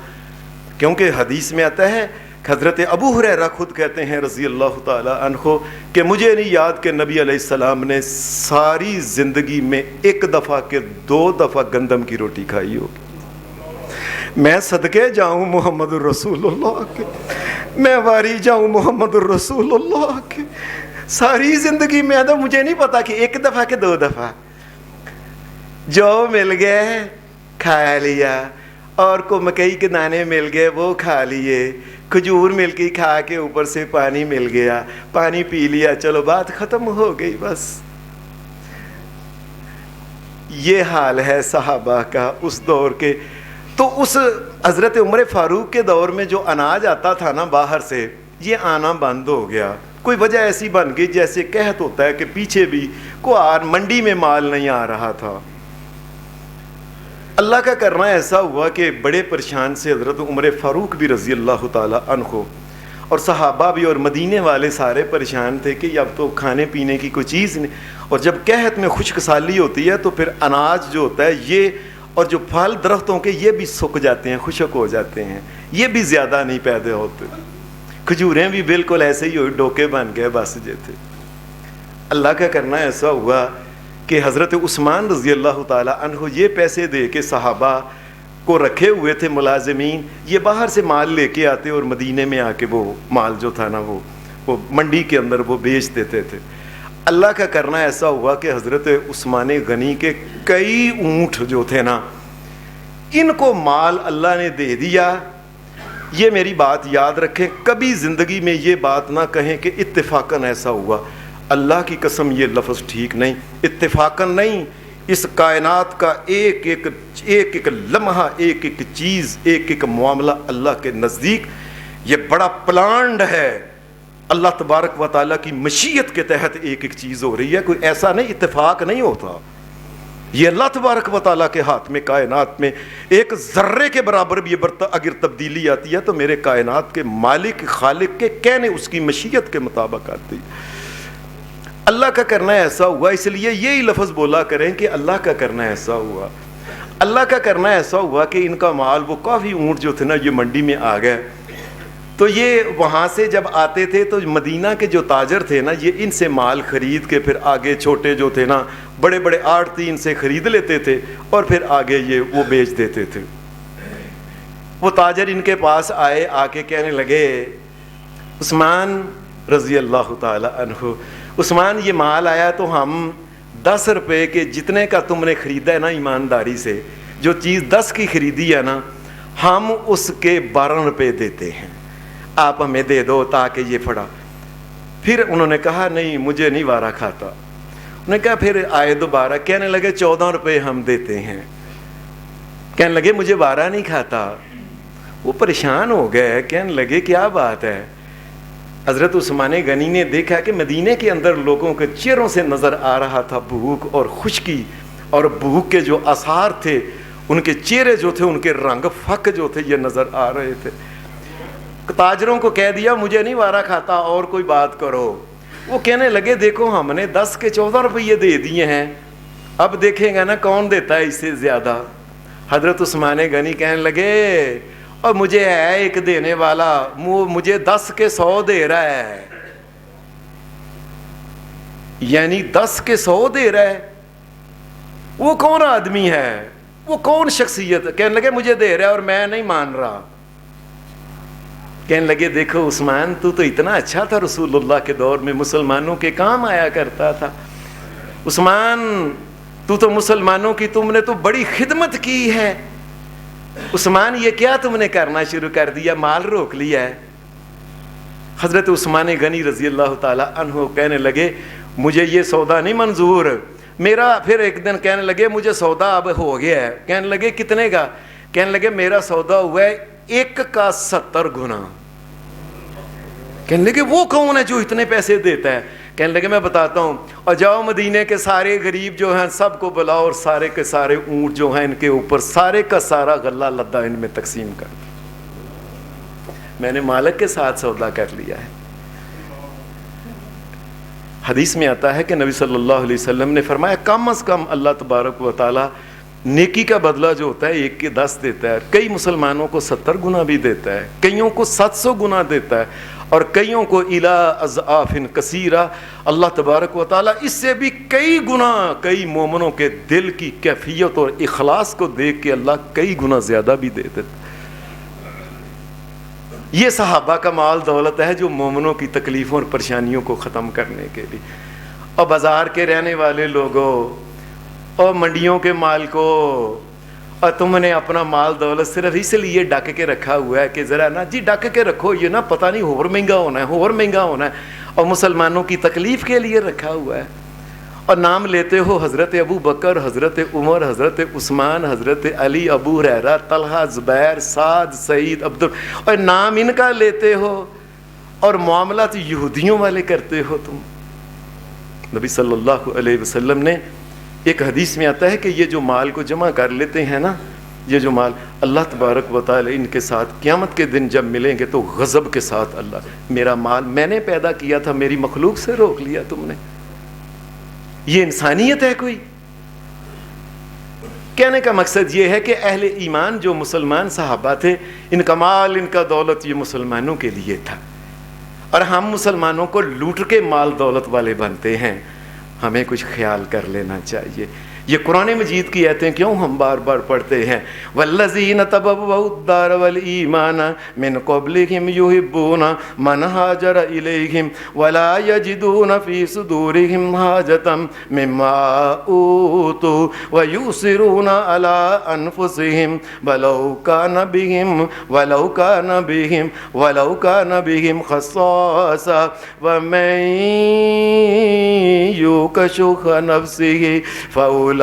کیونکہ حدیث میں آتا ہے، حضرت ابو ہریرہ خود کہتے ہیں رضی اللہ تعالی عنہ کہ مجھے نہیں یاد کہ نبی علیہ السلام نے ساری زندگی میں ایک دفعہ کہ 2 دفعہ گندم کی روٹی کھائی ہوگی۔ میں صدقے جاؤں محمد الرسول اللہ کے، میں واری جاؤں محمد الرسول اللہ کے، ساری زندگی میں تو مجھے نہیں پتا کہ 1 دفعہ کہ 2 دفعہ جو مل گئے کھا لیا، اور کو مکئی کے دانے مل گئے وہ کھا لیے، کھجور مل کے کھا کے اوپر سے پانی مل گیا، پانی پی لیا، چلو بات ختم ہو گئی بس۔ یہ حال ہے صحابہ کا اس دور کے۔ تو اس حضرت عمر فاروق کے دور میں جو اناج آتا تھا نا باہر سے، یہ آنا بند ہو گیا۔ کوئی وجہ ایسی بن گئی جیسے قحط ہوتا ہے کہ پیچھے بھی منڈی میں مال نہیں آ رہا تھا۔ اللہ کا کرنا ایسا ہوا کہ بڑے پریشان سے حضرت عمر فاروق بھی رضی اللہ تعالی عنہ اور صحابہ بھی اور مدینے والے سارے پریشان تھے کہ اب تو کھانے پینے کی کوئی چیز نہیں، اور جب قحط میں خشک سالی ہوتی ہے تو پھر اناج جو ہوتا ہے یہ اور جو پھل درختوں کے یہ بھی سوکھ جاتے ہیں، خشک ہو جاتے ہیں، یہ بھی زیادہ نہیں پیدا ہوتے، کھجوریں بھی بالکل ایسے ہی ہوئی، ڈوکے بن گئے بس جو تھے۔ اللہ کا کرنا ایسا ہوا کہ حضرت عثمان رضی اللہ تعالی عنہ یہ پیسے دے کے صحابہ کو رکھے ہوئے تھے ملازمین، یہ باہر سے مال لے کے آتے اور مدینے میں آ کے وہ مال جو تھا نا وہ منڈی کے اندر وہ بیچ دیتے تھے۔ اللہ کا کرنا ایسا ہوا کہ حضرت عثمان غنی کے کئی اونٹ جو تھے نا، ان کو مال اللہ نے دے دیا۔ یہ میری بات یاد رکھیں، کبھی زندگی میں یہ بات نہ کہیں کہ اتفاقاً ایسا ہوا، اللہ کی قسم یہ لفظ ٹھیک نہیں، اتفاقاً نہیں، اس کائنات کا ایک ایک لمحہ، ایک ایک چیز، ایک ایک معاملہ اللہ کے نزدیک یہ بڑا پلانڈ ہے، اللہ تبارک و تعالیٰ کی مشیت کے تحت ایک ایک چیز ہو رہی ہے، کوئی ایسا نہیں اتفاق نہیں ہوتا، یہ اللہ تبارک و تعالیٰ کے ہاتھ میں، کائنات میں ایک ذرے کے برابر بھی اگر تبدیلی آتی ہے تو میرے کائنات کے مالک خالق کے کہنے اس کی مشیت کے مطابق آتی ہے۔ اللہ کا کرنا ایسا ہوا، اس لیے یہی لفظ بولا کریں کہ اللہ کا کرنا ایسا ہوا۔ اللہ کا کرنا ایسا ہوا کہ ان کا مال، وہ کافی اونٹ جو تھے نا یہ منڈی میں آ گئے، تو یہ وہاں سے جب آتے تھے تو مدینہ کے جو تاجر تھے نا یہ ان سے مال خرید کے پھر آگے چھوٹے جو تھے نا بڑے بڑے آڑتی ان سے خرید لیتے تھے اور پھر آگے یہ وہ بیچ دیتے تھے۔ وہ تاجر ان کے پاس آئے، آ کے کہنے لگے عثمان رضی اللہ تعالی عنہ، عثمان یہ مال آیا تو ہم 10 روپے کے جتنے کا تم نے خریدا ہے نا ایمانداری سے، جو چیز 10 کی خریدی ہے نا ہم اس کے 12 روپے دیتے ہیں, آپ ہمیں دے دو تاکہ یہ پڑا. پھر انہوں نے کہا نہیں مجھے نہیں وارا کھاتا. انہوں نے کہا پھر آئے دوبارہ, کہنے لگے 14 روپے ہم دیتے ہیں. کہنے لگے مجھے وارا نہیں کھاتا. وہ پریشان ہو گئے, کہنے لگے کیا بات ہے. حضرت عثمان غنی نے دیکھا کہ مدینے کے اندر لوگوں کے چہروں سے نظر آ رہا تھا بھوک اور خشکی, اور بھوک کے جو آثار تھے, ان کے چہرے جو تھے, ان کے رنگ فک جو تھے, یہ نظر آ رہے تھے. تاجروں کو کہہ دیا مجھے نہیں وارا کھاتا, اور کوئی بات کرو. وہ کہنے لگے دیکھو ہم نے 10 کے 14 روپے دے دیے ہیں, اب دیکھیں گے نا کون دیتا ہے اس سے زیادہ. حضرت عثمان غنی کہنے لگے اور مجھے ہے ایک دینے والا, مجھے 10 کے 100 دے رہا ہے. یعنی 10 کے 100 دے رہا ہے. وہ کون آدمی ہے, وہ کون شخصیت. کہنے لگے مجھے دے رہا ہے اور میں نہیں مان رہا. کہنے لگے دیکھو عثمان تو اتنا اچھا تھا, رسول اللہ کے دور میں مسلمانوں کے کام آیا کرتا تھا. عثمان تو مسلمانوں کی تم نے تو بڑی خدمت کی ہے. عثمان یہ کیا تم نے کرنا شروع کر دیا, مال روک لیا ہے. حضرت عثمان غنی رضی اللہ تعالی عنہ کہنے لگے مجھے یہ سودا نہیں منظور میرا. پھر ایک دن کہنے لگے مجھے سودا اب ہو گیا ہے. کہنے لگے کتنے کا. کہنے لگے میرا سودا ہوا ہے 1 کا 70 گنا. کہنے لگے وہ کون ہے جو اتنے پیسے دیتا ہے. کہنے لگے میں بتاتا ہوں, اور جاؤ مدینے کے سارے غریب جو ہیں سب کو بلاؤ, اور سارے کے سارے اونٹ جو ہیں ان کے اوپر سارے کا سارا غلہ لدا ان میں تقسیم کر. میں نے مالک کے ساتھ سودا کر لیا ہے. حدیث میں آتا ہے کہ نبی صلی اللہ علیہ وسلم نے فرمایا کم از کم اللہ تبارک و تعالی نیکی کا بدلہ جو ہوتا ہے 1 کے 10 دیتا ہے. کئی مسلمانوں کو 70 گنا بھی دیتا ہے, کئیوں کو 700 گنا دیتا ہے, اور کئیوں کو الی اضعاف کثیرہ. اللہ تبارک و تعالیٰ اس سے بھی کئی گنا, کئی مومنوں کے دل کی کیفیت اور اخلاص کو دیکھ کے اللہ کئی گنا زیادہ بھی دے دیتا. یہ صحابہ کا مال دولت ہے جو مومنوں کی تکلیفوں اور پریشانیوں کو ختم کرنے کے لیے. اور بازار کے رہنے والے لوگوں اور منڈیوں کے مالکوں, اور تم نے اپنا مال دولت صرف اس لیے ڈک کے رکھا ہوا ہے کہ ذرا نا جی ڈک کے رکھو, یہ نا پتہ نہیں اور مہنگا ہونا ہے, اور مہنگا ہونا ہے, اور مسلمانوں کی تکلیف کے لیے رکھا ہوا ہے. اور نام لیتے ہو حضرت ابو بکر, حضرت عمر, حضرت عثمان, حضرت علی, ابو ہریرہ, طلحہ, زبیر, سعد, سعید, عبد, اور نام ان کا لیتے ہو, اور معاملات یہودیوں والے کرتے ہو تم. نبی صلی اللہ علیہ وسلم نے ایک حدیث میں آتا ہے کہ یہ جو مال کو جمع کر لیتے ہیں نا, یہ جو مال اللہ تبارک و تعالی ان کے ساتھ قیامت کے دن جب ملیں گے تو غضب کے ساتھ اللہ میرا مال میں نے پیدا کیا تھا, میری مخلوق سے روک لیا تم نے. یہ انسانیت ہے کوئی؟ کہنے کا مقصد یہ ہے کہ اہل ایمان جو مسلمان صحابہ تھے, ان کا مال ان کا دولت یہ مسلمانوں کے لیے تھا, اور ہم مسلمانوں کو لوٹ کے مال دولت والے بنتے ہیں. ہمیں کچھ خیال کر لینا چاہیے. یہ قرآن مجید کی آیتیں کیوں ہم بار بار پڑھتے ہیں؟ والذین تبوؤا الدار والایمان من قبلہم یحبون من ہاجر الیہم ولا یجدون فی صدورہم حاجۃ مما اوتوا ویؤثرون علی انفسہم ولو کان بہم خصاصہ ومن یوق شح نفسہ فَأُولَئِكَ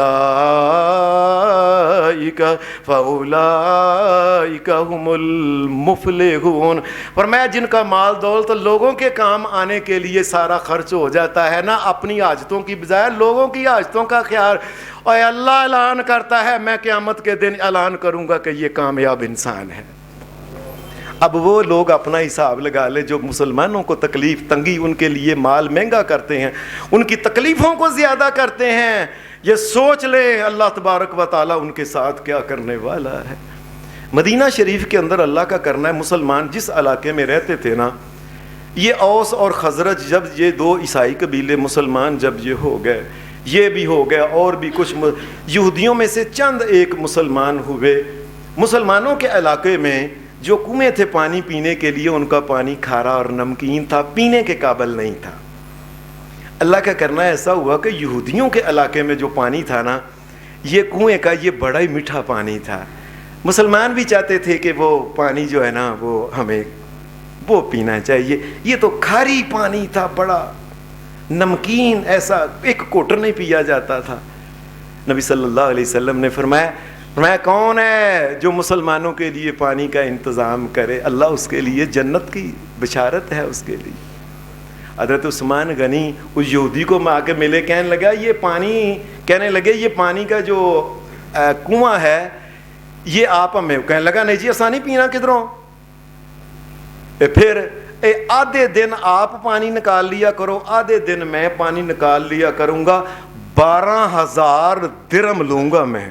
هُمُ الْمُفْلِحُونَ. فرمایا جن کا مال دولت لوگوں کے کام آنے کے لیے سارا خرچ ہو جاتا ہے نا, اپنی حاجتوں کی بجائے لوگوں کی حاجتوں کا خیال. اور اللہ اعلان کرتا ہے میں قیامت کے دن اعلان کروں گا کہ یہ کامیاب انسان ہے. اب وہ لوگ اپنا حساب لگا لے جو مسلمانوں کو تکلیف تنگی ان کے لیے مال مہنگا کرتے ہیں, ان کی تکلیفوں کو زیادہ کرتے ہیں. یہ سوچ لیں اللہ تبارک و تعالیٰ ان کے ساتھ کیا کرنے والا ہے. مدینہ شریف کے اندر اللہ کا کرنا ہے. مسلمان جس علاقے میں رہتے تھے نا, یہ اوس اور خزرج, جب یہ 2 عیسائی قبیلے مسلمان جب یہ ہو گئے, یہ بھی ہو گیا, اور بھی کچھ یہودیوں میں سے چند ایک مسلمان ہوئے. مسلمانوں کے علاقے میں جو کنویں تھے پانی پینے کے لیے, ان کا پانی کھارا اور نمکین تھا, پینے کے قابل نہیں تھا. اللہ کا کرنا ایسا ہوا کہ یہودیوں کے علاقے میں جو پانی تھا نا, یہ کنویں کا یہ بڑا ہی میٹھا پانی تھا. مسلمان بھی چاہتے تھے کہ وہ پانی جو ہے نا وہ ہمیں وہ پینا چاہیے. یہ تو کھاری پانی تھا, بڑا نمکین, ایسا ایک کوٹر نہیں پیا جاتا تھا. نبی صلی اللہ علیہ وسلم نے فرمایا کون ہے جو مسلمانوں کے لیے پانی کا انتظام کرے, اللہ اس کے لیے جنت کی بشارت ہے اس کے لیے. حضرت عثمان غنی اس یہودی کو آ کے ملے, کہنے لگے یہ پانی کا جو کنواں ہے یہ آپ ہمیں, کہنے لگا نہیں جی آسانی پینا کدھروں, پھر آدھے دن آپ پانی نکال لیا کرو, آدھے دن میں پانی نکال لیا کروں گا, 12,000 درہم لوں گا میں.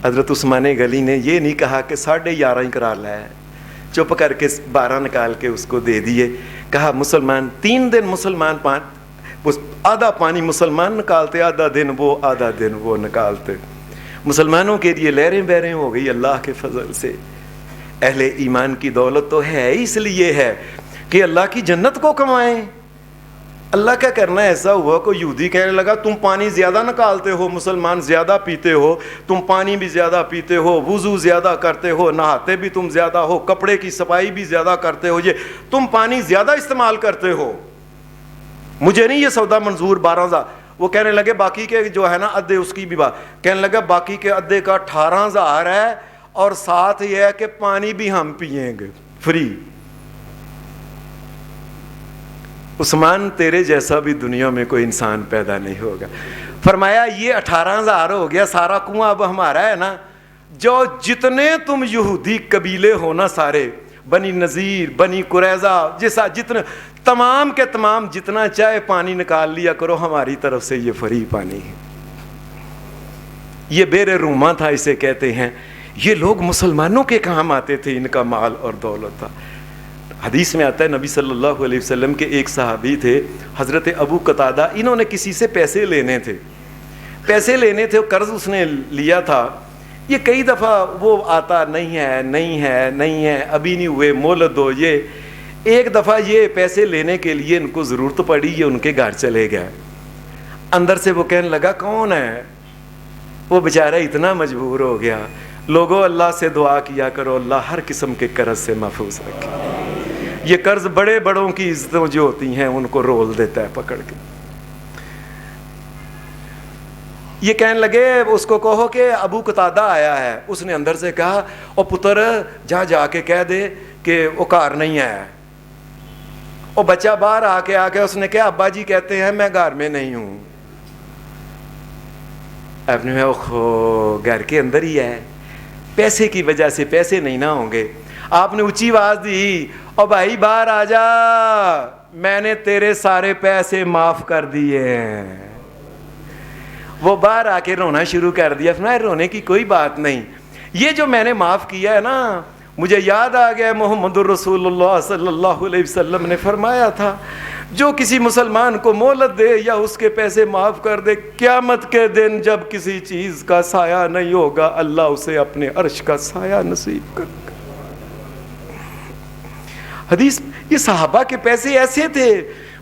حضرت عثمان غنی نے یہ نہیں کہا کہ 11.5 ہی کرا لائے, چپ کر کے 12 نکال کے اس کو دے دیے. کہا مسلمان 3 دن مسلمان آدھا پانی مسلمان نکالتے, آدھا دن وہ نکالتے. مسلمانوں کے لیے لہریں بہریں ہو گئی اللہ کے فضل سے. اہل ایمان کی دولت تو ہے اس لیے ہے کہ اللہ کی جنت کو کمائیں. اللہ کا کرنا ایسا ہوا کہ یہودی کہنے لگا تم پانی زیادہ نکالتے ہو, مسلمان زیادہ پیتے ہو, تم پانی بھی زیادہ پیتے ہو, وضو زیادہ کرتے ہو, نہاتے بھی تم زیادہ ہو, کپڑے کی صفائی بھی زیادہ کرتے ہو, یہ تم پانی زیادہ استعمال کرتے ہو, مجھے نہیں یہ سودا منظور. 12,000 وہ کہنے لگے باقی کے جو ہے نا ادھے اس کی بھی بات, کہنے لگا باقی کے ادھے کا 18,000 ہے, اور ساتھ یہ ہے کہ پانی بھی ہم پئیں گے فری. عثمان تیرے جیسا بھی دنیا میں کوئی انسان پیدا نہیں ہوگا. فرمایا یہ 18,000 ہو گیا, سارا کنواں اب ہمارا ہے نا, جو جتنے تم یہودی قبیلے ہو نا سارے, بنی نذیر, بنی قریظہ, جیسا جتنے تمام کے تمام جتنا چاہے پانی نکال لیا کرو, ہماری طرف سے یہ فری پانی ہے. یہ بیر روما تھا اسے کہتے ہیں. یہ لوگ مسلمانوں کے کام آتے تھے, ان کا مال اور دولت تھا. حدیث میں آتا ہے نبی صلی اللہ علیہ وسلم کے ایک صحابی تھے حضرت ابو قتادہ, انہوں نے کسی سے پیسے لینے تھے, قرض اس نے لیا تھا. یہ کئی دفعہ وہ آتا نہیں ہے, ابھی نہیں ہوئے, مہلت دو. یہ ایک دفعہ یہ پیسے لینے کے لیے ان کو ضرورت پڑی, یہ ان کے گھر چلے گئے. اندر سے وہ کہنے لگا کون ہے, وہ بیچارہ اتنا مجبور ہو گیا. لوگوں اللہ سے دعا کیا کرو اللہ ہر قسم کے قرض سے محفوظ رکھے. یہ قرض بڑے بڑوں کی عزتوں جو ہوتی ہیں ان کو رول دیتا ہے پکڑ کے. یہ کہنے لگے اس کو کہو کہ ابو قتادہ آیا ہے. اس نے اندر سے کہا او پتر جا کے کہہ دے کہ وہ کار نہیں آیا. اور بچہ باہر آ کے اس نے کہا ابا جی کہتے ہیں میں گھر میں نہیں ہوں. آپ نے گھر کے اندر ہی ہے, پیسے کی وجہ سے پیسے نہیں نہ ہوں گے. آپ نے اونچی آواز دی او بھائی باہر آ جا, میں نے تیرے سارے پیسے معاف کر دیے ہیں. وہ باہر آ کے رونا شروع کر دیا. فرمایا رونے کی کوئی بات نہیں, یہ جو میں نے معاف کیا ہے نا, مجھے یاد آ گیا محمد الرسول اللہ صلی اللہ علیہ وسلم نے فرمایا تھا جو کسی مسلمان کو مہلت دے یا اس کے پیسے معاف کر دے, قیامت کے دن جب کسی چیز کا سایہ نہیں ہوگا اللہ اسے اپنے عرش کا سایہ نصیب کر. حدیث یہ صحابہ کے پیسے ایسے تھے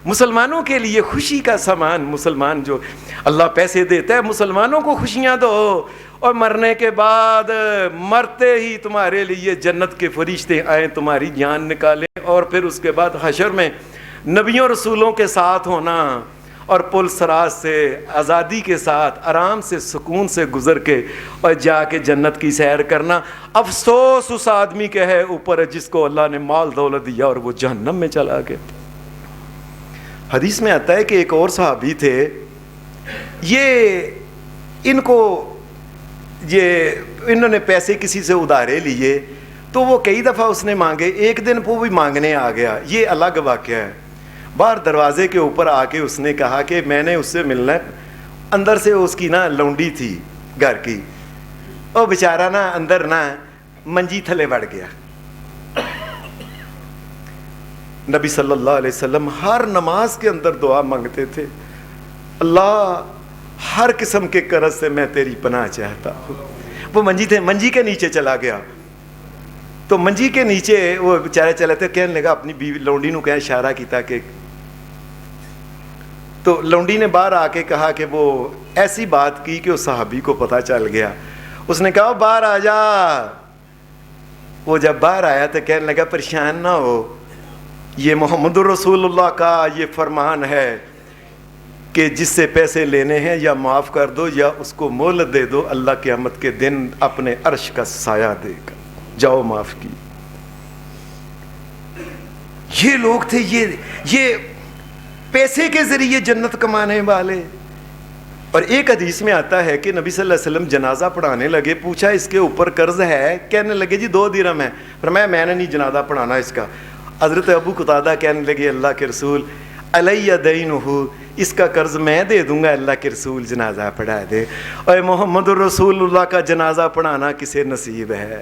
مسلمانوں کے لیے خوشی کا سامان. مسلمان جو اللہ پیسے دیتا ہے مسلمانوں کو خوشیاں دو, اور مرنے کے بعد مرتے ہی تمہارے لیے جنت کے فرشتے آئیں تمہاری جان نکالیں, اور پھر اس کے بعد حشر میں نبیوں رسولوں کے ساتھ ہونا, اور پل سراج سے آزادی کے ساتھ آرام سے سکون سے گزر کے اور جا کے جنت کی سیر کرنا. افسوس اس آدمی کے ہے اوپر جس کو اللہ نے مال دولت دیا اور وہ جہنم میں چلا گیا. حدیث میں آتا ہے کہ ایک اور صحابی تھے, انہوں نے پیسے کسی سے ادھارے لیے تو وہ کئی دفعہ اس نے مانگے. ایک دن وہ بھی مانگنے آ گیا. یہ الگ واقعہ ہے. باہر دروازے کے اوپر آ کے اس نے کہا کہ میں نے اس سے ملنا ہے. اندر سے اس کی نا لونڈی تھی گھر کی, وہ بیچارہ نا اندر نا منجی تھلے بڑھ گیا. نبی صلی اللہ علیہ وسلم ہر نماز کے اندر دعا مانگتے تھے, اللہ ہر قسم کے قرض سے میں تیری پناہ چاہتا ہوں. وہ منجی کے نیچے چلا گیا. تو منجی کے نیچے وہ بیچارے چلے تھے, کہنے لگا اپنی بیوی لونڈی نو کہیں اشارہ کیتا کہ, تو لونڈی نے باہر آ کے کہا کہ وہ ایسی بات کی کہ اس صحابی کو پتہ چل گیا. اس نے کہا باہر آ جا. وہ جب باہر آیا تو کہنے لگا پریشان نہ ہو، یہ محمد رسول اللہ کا یہ فرمان ہے کہ جس سے پیسے لینے ہیں یا معاف کر دو یا اس کو مہلت دے دو، اللہ قیامت کے دن اپنے عرش کا سایہ دے گا. جاؤ معاف کی. یہ لوگ تھے یہ پیسے کے ذریعے جنت کمانے والے. اور ایک حدیث میں آتا ہے کہ نبی صلی اللہ علیہ وسلم جنازہ پڑھانے لگے، پوچھا اس کے اوپر قرض ہے؟ کہنے لگے جی 2 درہم ہے. فرمایا میں نے نہیں جنازہ پڑھانا اس کا. حضرت ابو قتادہ کہنے لگے اللہ کے رسول علیہ دینہ، اس کا قرض میں دے دوں گا، اللہ کے رسول جنازہ پڑھا دے. اور محمد الرسول اللہ کا جنازہ پڑھانا کسے نصیب ہے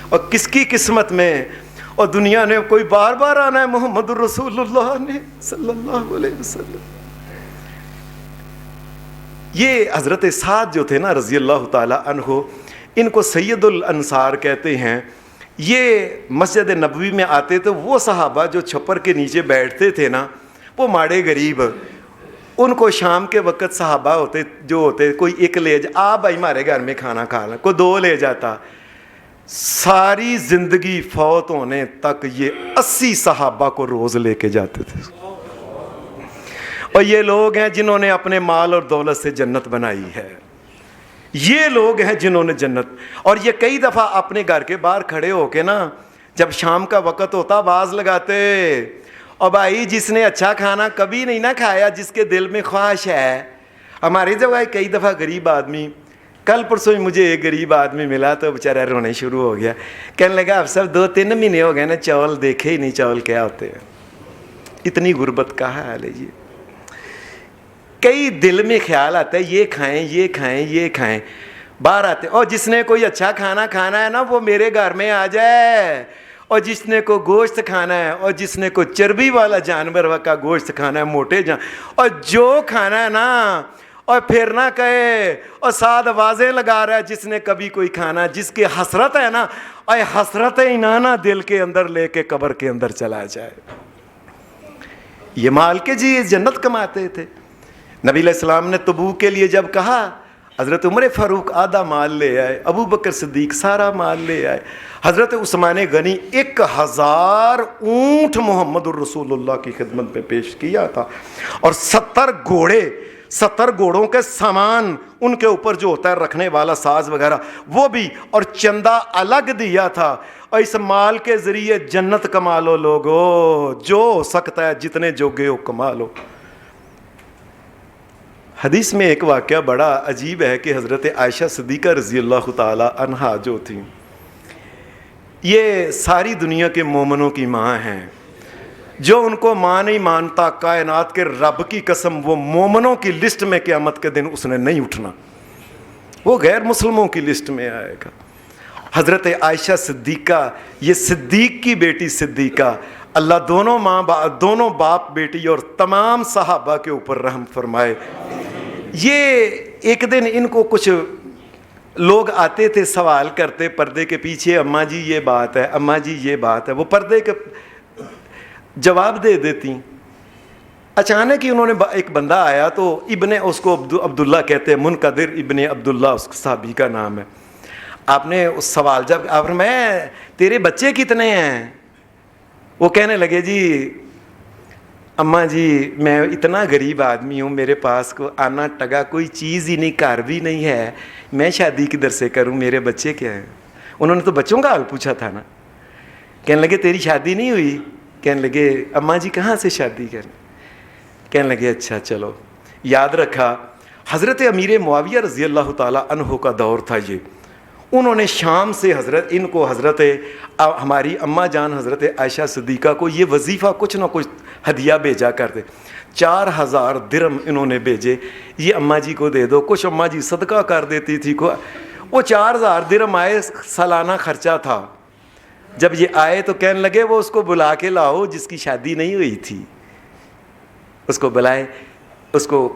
اور کس کی قسمت میں؟ اور دنیا نے کوئی بار بار آنا ہے محمد الرسول اللہ نے صلی اللہ علیہ وسلم. یہ حضرت سعد جو تھے نا رضی اللہ تعالی عنہ، ان کو سید الانصار کہتے ہیں. یہ مسجد نبوی میں آتے تو وہ صحابہ جو چھپر کے نیچے بیٹھتے تھے نا، وہ ماڑے غریب، ان کو شام کے وقت صحابہ ہوتے کوئی ایک لے آ بھائی ہمارے گھر میں کھانا کھا لیں، کوئی 2 لے جاتا. ساری زندگی فوت ہونے تک یہ 80 صحابہ کو روز لے کے جاتے تھے. اور یہ لوگ ہیں جنہوں نے اپنے مال اور دولت سے جنت بنائی ہے. یہ لوگ ہیں جنہوں نے جنت. اور یہ کئی دفعہ اپنے گھر کے باہر کھڑے ہو کے نا، جب شام کا وقت ہوتا آواز لگاتے، اور بھائی جس نے اچھا کھانا کبھی نہیں نہ کھایا، جس کے دل میں خواہش ہے. ہماری جگہ کئی دفعہ غریب آدمی، کل پرسوں ہی مجھے ایک غریب آدمی ملا تو بیچارہ رونے شروع ہو گیا. کہنے لگا اب سب 2-3 مہینے ہو گئے نا چاول دیکھے ہی نہیں، چاول کیا ہوتے ہیں. اتنی غربت کا حال ہے. یہ کئی دل میں خیال آتا ہے یہ کھائیں یہ کھائیں یہ کھائیں. باہر آتے اور جس نے کوئی اچھا کھانا کھانا ہے نا وہ میرے گھر میں آ جائے. اور جس نے کو گوشت کھانا ہے اور جس نے کو چربی والا جانور کا گوشت کھانا ہے، موٹے اور جو کھانا ہے نا، اور پھر نہ کہے اور ساتھ آوازیں لگا رہا ہے جس نے کبھی کوئی کھانا، جس کی حسرت ہے نا، اے حسرت انانا دل کے اندر لے کے قبر کے اندر چلا جائے. یہ مال کے جی جنت کماتے تھے. نبی علیہ السلام نے تبوک کے لیے جب کہا، حضرت عمر فاروق آدھا مال لے آئے، ابو بکر صدیق سارا مال لے آئے، حضرت عثمان غنی 1000 اونٹ محمد الرسول اللہ کی خدمت میں پیش کیا تھا، اور 70 گھوڑوں کے سامان ان کے اوپر جو ہوتا ہے رکھنے والا ساز وغیرہ وہ بھی، اور چندہ الگ دیا تھا. اور اس مال کے ذریعے جنت کما لو لوگو، جو ہو سکتا ہے جتنے جوگے ہو کما لو. حدیث میں ایک واقعہ بڑا عجیب ہے کہ حضرت عائشہ صدیقہ رضی اللہ تعالی عنہا جو تھیں، یہ ساری دنیا کے مومنوں کی ماں ہیں. جو ان کو ماں نہیں مانتا، کائنات کے رب کی قسم، وہ مومنوں کی لسٹ میں قیامت کے دن اس نے نہیں اٹھنا، وہ غیر مسلموں کی لسٹ میں آئے گا. حضرت عائشہ صدیقہ، یہ صدیق کی بیٹی صدیقہ، اللہ دونوں باپ بیٹی اور تمام صحابہ کے اوپر رحم فرمائے. یہ ایک دن ان کو کچھ لوگ آتے تھے سوال کرتے پردے کے پیچھے، اماں جی یہ بات ہے، اماں جی یہ بات ہے، وہ پردے کے جواب دے دیتی. اچانک ہی انہوں نے ایک بندہ آیا تو اس کو عبداللہ کہتے ہیں، منقدر ابن عبداللہ اس صحابی کا نام ہے. آپ نے اس سوال جب آپ میں تیرے بچے کتنے ہیں؟ وہ کہنے لگے جی اماں جی میں اتنا غریب آدمی ہوں، میرے پاس کو آنا ٹگا کوئی چیز ہی نہیں، گھر بھی نہیں ہے، میں شادی کدھر سے کروں، میرے بچے کیا ہیں؟ انہوں نے تو بچوں کا حال پوچھا تھا نا. کہنے لگے تیری شادی نہیں ہوئی؟ کہنے لگے اماں جی کہاں سے شادی کریں؟ کہنے لگے اچھا چلو. یاد رکھا حضرت امیر معاویہ رضی اللہ تعالی عنہ کا دور تھا یہ. انہوں نے شام سے حضرت ہماری اماں جان حضرت عائشہ صدیقہ کو یہ وظیفہ کچھ نہ کچھ ہدیہ بھیجا کرتے. 4000 درہم انہوں نے بھیجے، یہ اماں جی کو دے دو. کچھ اماں جی صدقہ کر دیتی تھی. وہ 4000 درہم آئے، سالانہ خرچہ تھا. جب یہ آئے تو کہنے لگے وہ اس کو بلا کے لاؤ جس کی شادی نہیں ہوئی تھی. اس کو بلائے، اس کو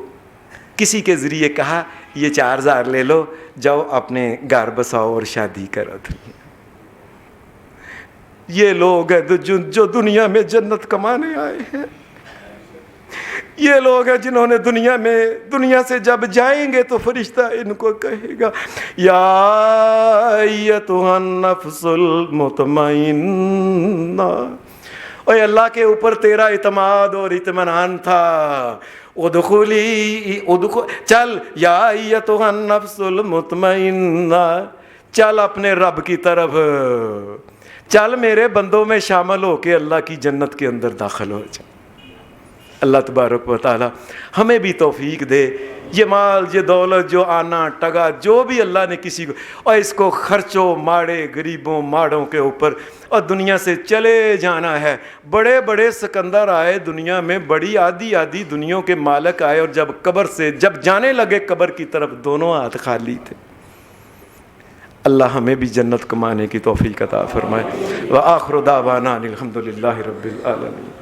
کسی کے ذریعے کہا یہ 4000 لے لو، جاؤ اپنے گھر بساؤ اور شادی کرو. یہ لوگ ہیں جو دنیا میں جنت کمانے آئے ہیں. یہ لوگ ہیں جنہوں نے دنیا سے جب جائیں گے تو فرشتہ ان کو کہے گا یا ایتھا النفس المطمئنہ، اے اللہ کے اوپر تیرا اعتماد اور اطمینان تھا، چل یا ایتھا النفس المطمئنہ، چل اپنے رب کی طرف، چل میرے بندوں میں شامل ہو کے اللہ کی جنت کے اندر داخل ہو جا۔ اللہ تبارک و تعالی ہمیں بھی توفیق دے، یہ مال یہ دولت جو آنا ٹگا جو بھی اللہ نے کسی کو، اور اس کو خرچو ماڑے غریبوں ماڑوں کے اوپر، اور دنیا سے چلے جانا ہے۔ بڑے بڑے سکندر آئے دنیا میں، بڑی آدھی دنیا کے مالک آئے، اور جب جانے لگے قبر کی طرف دونوں ہاتھ خالی تھے۔ اللہ ہمیں بھی جنت کمانے کی توفیق عطا فرمائے۔ وآخر دعوانا الحمد للہ رب العالمین۔